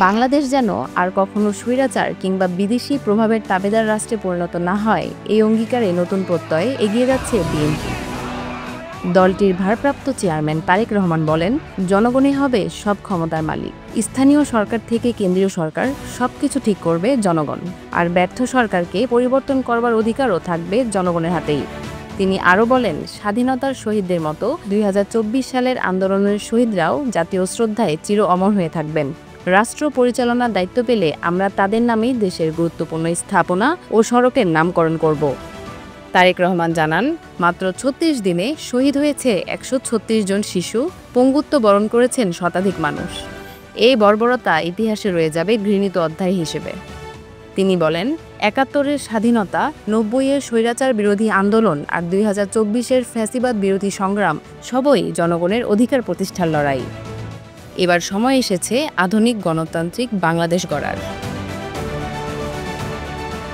বাংলাদেশ যেন আর কখনো স্বৈরাচার কিংবা বিদেশি প্রভাবের তাবেদার রাষ্ট্রে পরিণত না হয়, এই অঙ্গীকারে নতুন প্রত্যয়ে এগিয়ে যাচ্ছে বিএনপি। দলটির ভারপ্রাপ্ত চেয়ারম্যান তারেক রহমান বলেন, জনগণই হবে সব ক্ষমতার মালিক। স্থানীয় সরকার থেকে কেন্দ্রীয় সরকার সবকিছু ঠিক করবে জনগণ, আর ব্যর্থ সরকারকে পরিবর্তন করবার অধিকারও থাকবে জনগণের হাতেই। তিনি আরও বলেন, স্বাধীনতার শহীদদের মতো ২০২৪ সালের আন্দোলনের শহীদরাও জাতীয় শ্রদ্ধায় চির অমর হয়ে থাকবেন। রাষ্ট্র পরিচালনার দায়িত্ব পেলে আমরা তাদের নামেই দেশের গুরুত্বপূর্ণ স্থাপনা ও সড়কের নামকরণ করব। তারেক রহমান জানান, মাত্র ৩৬ দিনে শহীদ হয়েছে ১৩৬ জন শিশু, পঙ্গুত্ব বরণ করেছেন শতাধিক মানুষ। এই বর্বরতা ইতিহাসে রয়ে যাবে ঘৃণিত অধ্যায় হিসেবে। তিনি বলেন, ৭১-এর স্বাধীনতা, ৯০-এর স্বৈরাচার বিরোধী আন্দোলন আর ২০২৪-এর ফ্যাসিবাদ বিরোধী সংগ্রাম সবই জনগণের অধিকার প্রতিষ্ঠার লড়াই। এবার সময় এসেছে আধুনিক গণতান্ত্রিক বাংলাদেশ গড়ার।